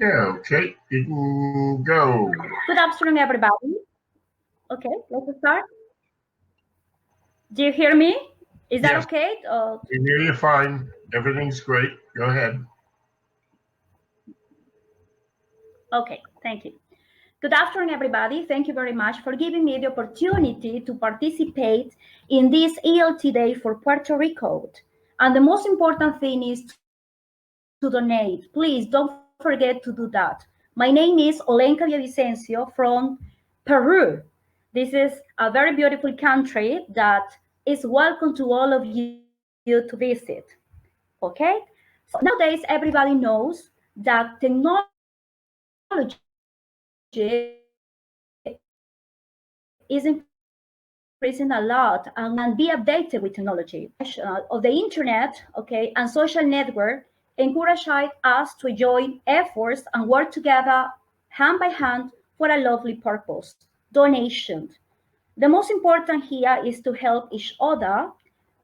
Yeah, okay, you can go. Good afternoon, everybody. Okay, let's start. Do you hear me? Is that Yes, okay? we hear you fine. Everything's great. Go ahead. Okay, thank you. Good afternoon, everybody. Thank you very much for giving me the opportunity to participate in this ELT Day for Puerto Rico. And the most important thing is to donate. Please don't forget to do that. My name is Olenka Villavicencio from Peru. This is a very beautiful country that is welcome to all of you to visit. Okay? So nowadays, everybody knows that technology is increasing a lot and be updated with technology. Of the internet, okay, and social network encourage us to join efforts and work together hand by hand for a lovely purpose, donation. The most important here is to help each other,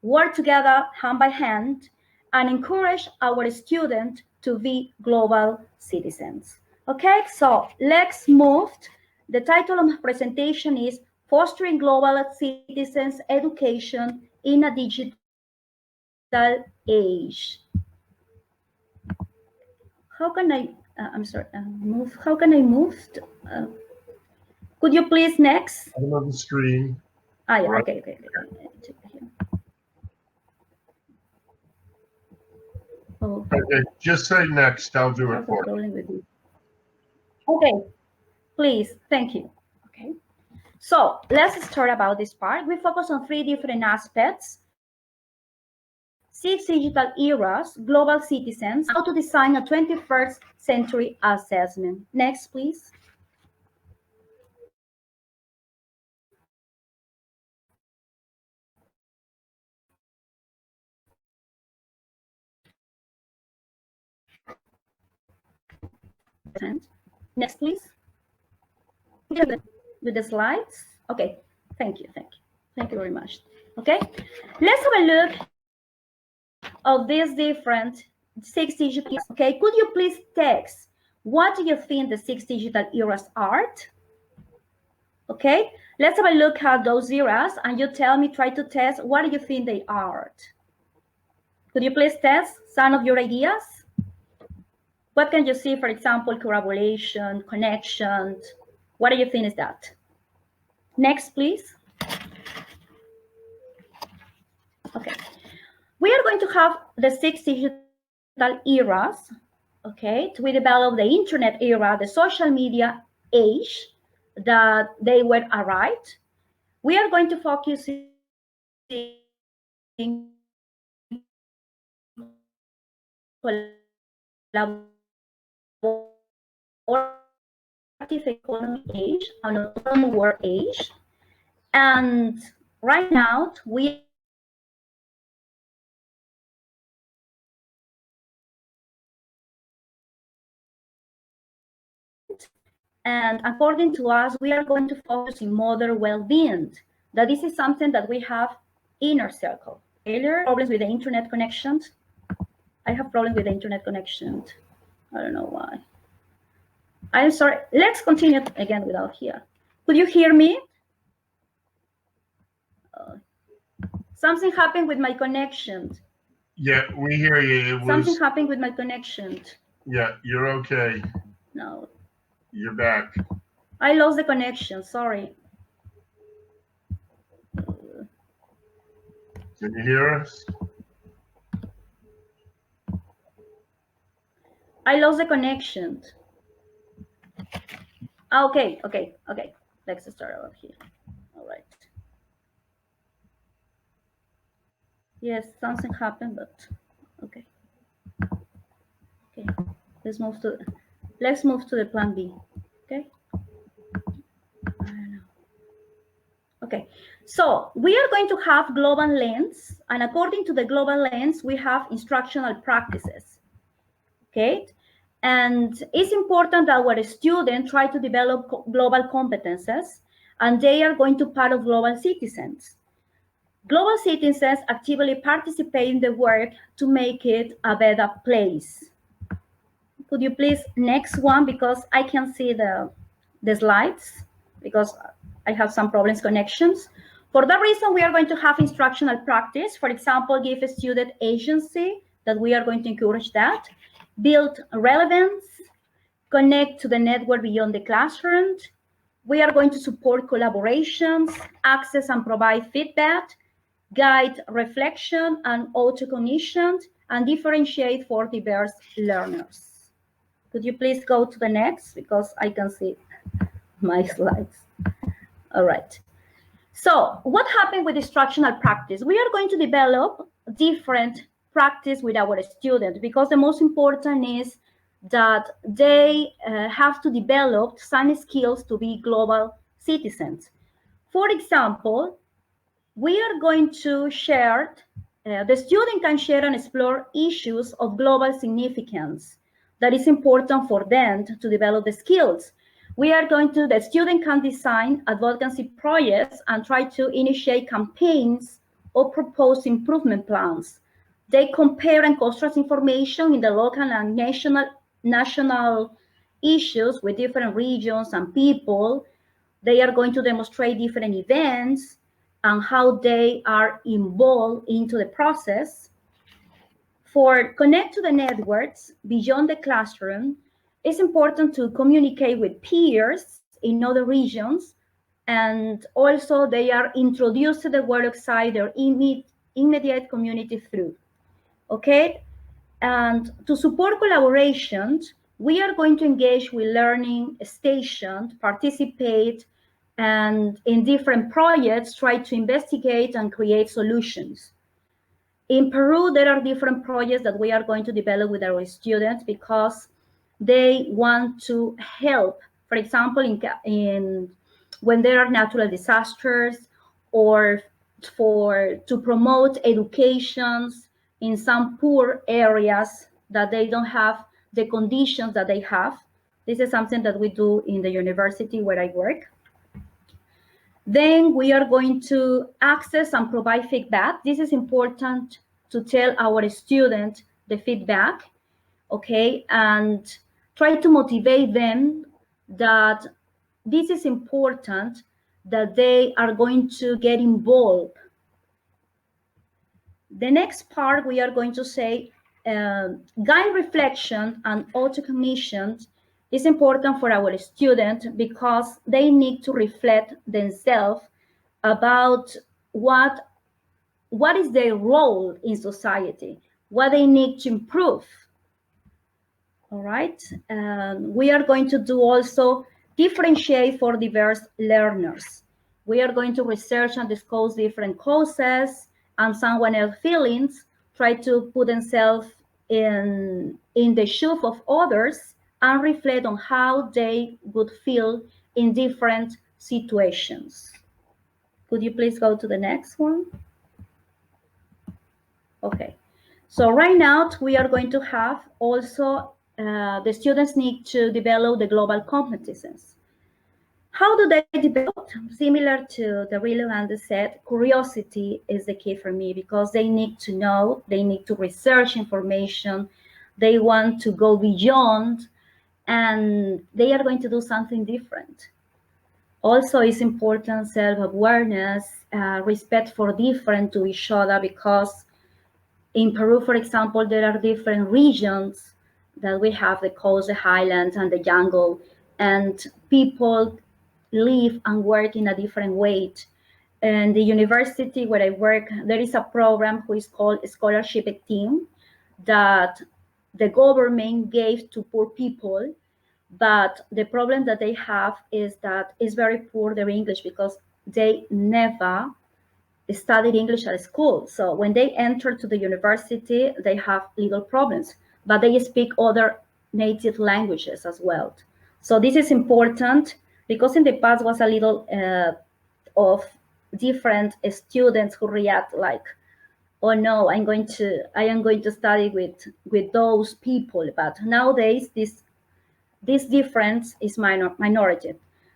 work together hand by hand, and encourage our students to be global citizens. Okay, so let's move. The title of my presentation is Fostering Global Citizens Education in a Digital Age. How can I, I'm sorry, move? How can I move? Could you please next? Bottom of the screen. Ah, yeah, Right. okay. Oh. Okay, just say next. I'll do it for you. Okay, please, thank you. Okay, so let's start about this part. We focus on three different aspects: 6 digital eras, global citizens, how to design a 21st century assessment. Next, please. Next, please. With the slides. Okay, thank you very much. Okay, let's have a look of these different 6 digital eras. Okay, could you please text what do you think the 6 digital eras are? Okay, let's have a look at those eras and you tell me, try to test what do you think they are. Could you please test some of your ideas? What can you see, for example, collaboration, connection? What do you think is that? Next, please. Okay, we are going to have the 6 digital eras. Okay, we developed the internet era, the social media age that they were arrived. We are going to focus in collaborative economy age, an autonomous world age, and right now we and according to us, we are going to focus in modern well-being. That this is something that we have in our circle. Earlier, problems with the internet connection. I have problems with the internet connection. I don't know why. I'm sorry. Let's continue again without here. Could you hear me? Something happened with my connection. Yeah, we hear you. Something happened with my connection. Yeah, you're okay. No. You're back. I lost the connection. Sorry. Can you hear us? I lost the connection. Okay. Let's start over here. All right. Yes, something happened, but okay. Okay. Let's move to the plan B. Okay. Okay, so we are going to have global lens, and according to the global lens, we have instructional practices. Okay, and it's important that our students try to develop global competences, and they are going to part of global citizens. Global citizens actively participate in the work to make it a better place. Could you please next one, because I can see the slides because I have some problems connections. For that reason, we are going to have instructional practice. For example, give a student agency, that we are going to encourage that. Build relevance, connect to the network beyond the classroom. We are going to support collaborations, access and provide feedback, guide reflection and autocognition, and differentiate for diverse learners. Could you please go to the next, because I can see my slides. All right. So what happened with instructional practice? We are going to develop different practice with our students, because the most important is that they have to develop some skills to be global citizens. For example, we are going to share, the student can share and explore issues of global significance that is important for them to develop the skills. The student can design advocacy projects and try to initiate campaigns or propose improvement plans. They compare and contrast information in the local and national issues with different regions and people. They are going to demonstrate different events and how they are involved into the process. For connect to the networks beyond the classroom, it's important to communicate with peers in other regions, and also they are introduced to the world outside their immediate community through. Okay, and to support collaborations, we are going to engage with learning stations, participate, and in different projects, try to investigate and create solutions. In Peru, there are different projects that we are going to develop with our students, because they want to help, for example, when there are natural disasters, or to promote educations in some poor areas that they don't have the conditions that they have. This is something that we do in the university where I work. Then we are going to access and provide feedback. This is important to tell our students the feedback, okay, and try to motivate them that this is important, that they are going to get involved. The next part, we are going to say, guide reflection and autocognition is important for our students, because they need to reflect themselves about what is their role in society, what they need to improve. All right. We are going to do also differentiate for diverse learners. We are going to research and discuss different causes and someone else's feelings, try to put themselves in the shoes of others, and reflect on how they would feel in different situations. Could you please go to the next one? Okay. So right now we are going to have also the students need to develop the global competencies. How do they develop? Similar to the Rillo and said, curiosity is the key for me, because they need to know, they need to research information, they want to go beyond, and they are going to do something different. Also, it's important self-awareness, respect for different to each other, because in Peru, for example, there are different regions that we have, the coast, the highlands, and the jungle, and people live and work in a different way. And the university where I work, there is a program which is called Scholarship Team that the government gave to poor people, but the problem that they have is that it's very poor their English, because they never studied English at school. So when they enter to the university, they have legal problems, but they speak other native languages as well. So this is important, because in the past was a little of different students who react like, oh no, I am going to study with those people. But nowadays this difference is minority.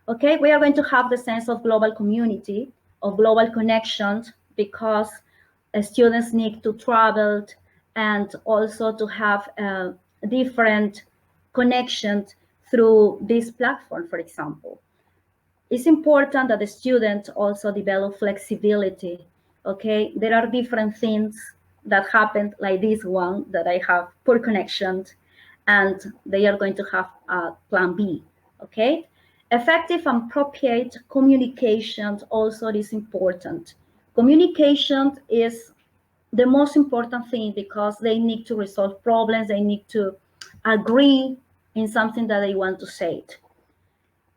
Okay, we are going to have the sense of global community, of global connections, because students need to travel and also to have different connection through this platform, for example. It's important that the students also develop flexibility. Okay, there are different things that happen, like this one that I have poor connection, and they are going to have a plan B. Okay, effective and appropriate communication also is important. Communication is the most important thing because they need to resolve problems, they need to agree in something that they want to say.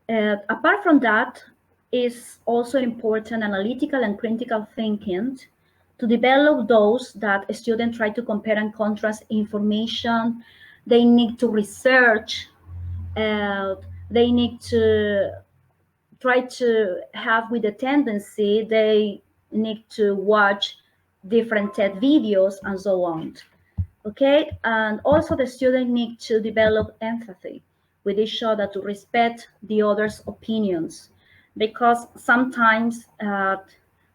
Apart from that, is also important analytical and critical thinking to develop those that students try to compare and contrast information. They need to research. They need to try to have with the tendency. They need to watch different TED videos and so on. Okay, and also the student need to develop empathy with each other to respect the other's opinions, because sometimes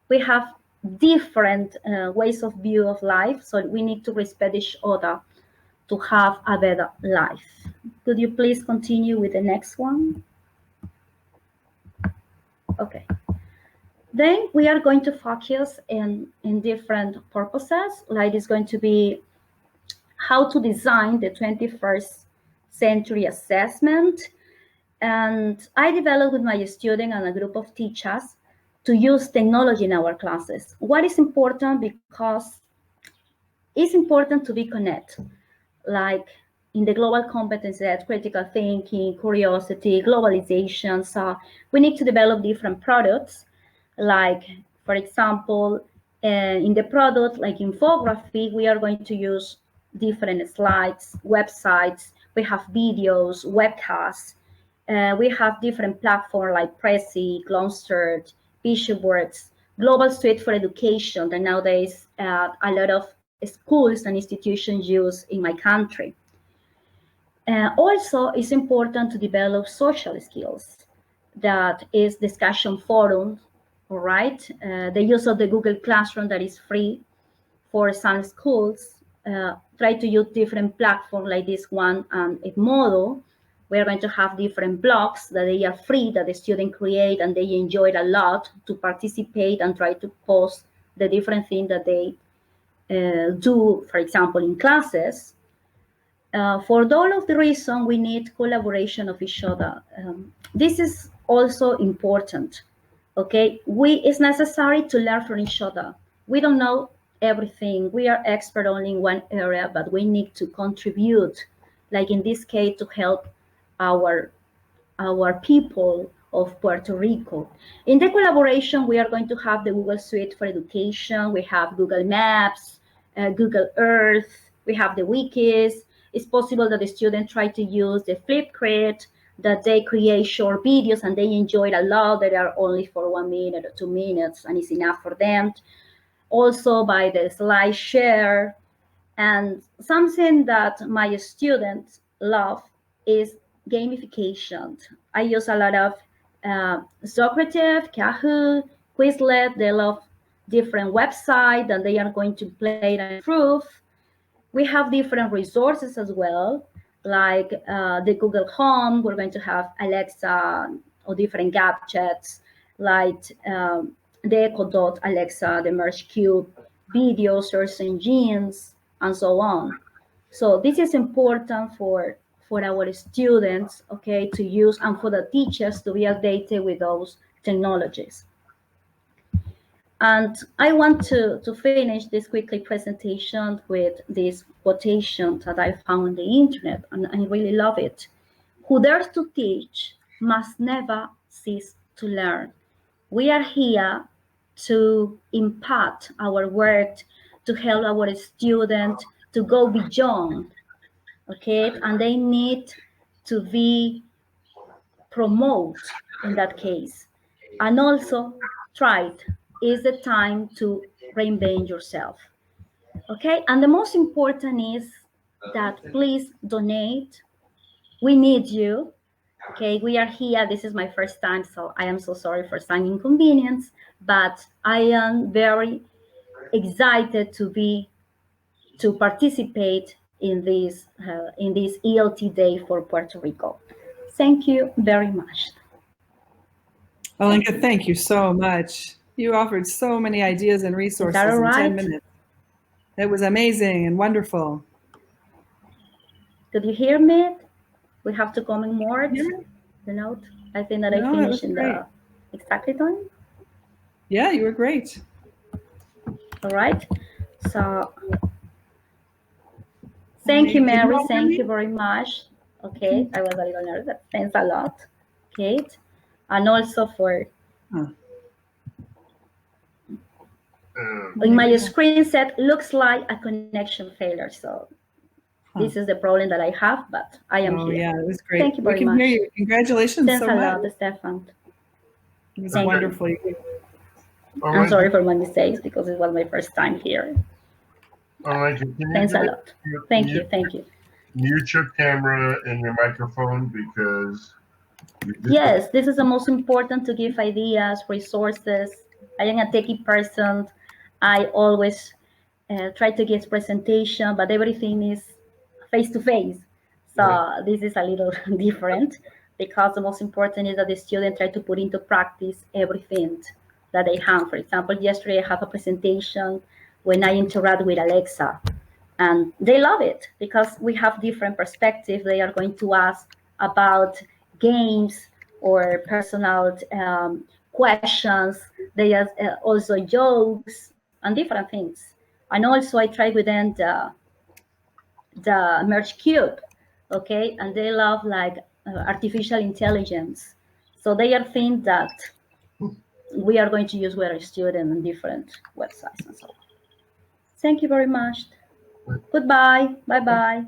we have different ways of view of life, so we need to respect each other to have a better life. Could you please continue with the next one? Okay. Then we are going to focus in different purposes, like it's going to be how to design the 21st century assessment. And I developed with my student and a group of teachers to use technology in our classes. What is important? Because it's important to be connected, like in the global competencies, critical thinking, curiosity, globalization. So we need to develop different products, like, for example, in the product, like infography, we are going to use different slides, websites, we have videos, webcasts, we have different platforms like Prezi, Glonstert, Visionworks, Global Suite for Education that nowadays a lot of schools and institutions use in my country. Also, it's important to develop social skills. That is discussion forums, all right? The use of the Google Classroom that is free for some schools. Try to use different platforms like this one and Edmodo. We're going to have different blogs that they are free, that the student create, and they enjoy it a lot to participate and try to post the different things that they do, for example, in classes. For all of the reason, we need collaboration of each other. This is also important. Okay, it's necessary to learn from each other. We don't know everything. We are expert only in one area, but we need to contribute, like in this case, to help our people of Puerto Rico. In the collaboration, we are going to have the Google Suite for Education. We have Google Maps, Google Earth. We have the wikis. It's possible that the students try to use the Flipgrid, that they create short videos and they enjoy it a lot. They are only for 1 minute or 2 minutes, and it's enough for them. Also by the slide share. And something that my students love is gamification. I use a lot of Socrative, Kahoot, Quizlet. They love different websites that they are going to play and improve. We have different resources as well, like the Google Home. We're going to have Alexa or different gadgets, like the Echo Dot, Alexa, the Merge Cube, video search engines, and so on. So this is important for our students, okay, to use, and for the teachers to be updated with those technologies. And I want to finish this quickly presentation with this quotation that I found on the internet, and I really love it. Who dares to teach must never cease to learn. We are here to impact our work, to help our students to go beyond, okay? And they need to be promoted in that case. And also, try is the time to reinvent yourself. Okay, and the most important is that please donate. We need you. Okay, we are here. This is my first time, so I am so sorry for some inconvenience, but I am very excited to participate in this ELT day for Puerto Rico. Thank you very much. Olenka, thank you so much. You offered so many ideas and resources all in right? 10 minutes. It was amazing and wonderful. Did you hear me? We have to comment more. Yeah. The note. I think that No, I that finished was in great. the exactly time. Yeah, you were great. All right. So thank you, Mary. Thank you very much. Okay, I was a little nervous, but thanks a lot, Kate, and also for in my screen set looks like a connection failure. So this is the problem that I have, but I am here. Yeah, it was great. Thank you very much. We can hear you. Congratulations Thanks so a much. lot, Stefan. It was Thank wonderful. you. All I'm right. sorry for my mistakes because it was my first time here. All right. Thanks a lot. Thank you. Thank you. Mute your camera and your microphone because. Yes, this is the most important to give ideas, resources. I am a techie person. I always try to give presentation, but everything is face to face. So Right. this is a little different because the most important is that the student try to put into practice everything that they have. For example, yesterday I have a presentation when I interact with Alexa, and they love it because we have different perspectives. They are going to ask about games or personal questions. They ask also jokes and different things. And also I try with them the merge cube, okay? And they love like artificial intelligence. So they are things that we are going to use with our students on different websites and so on. Thank you very much. Goodbye. Bye-bye.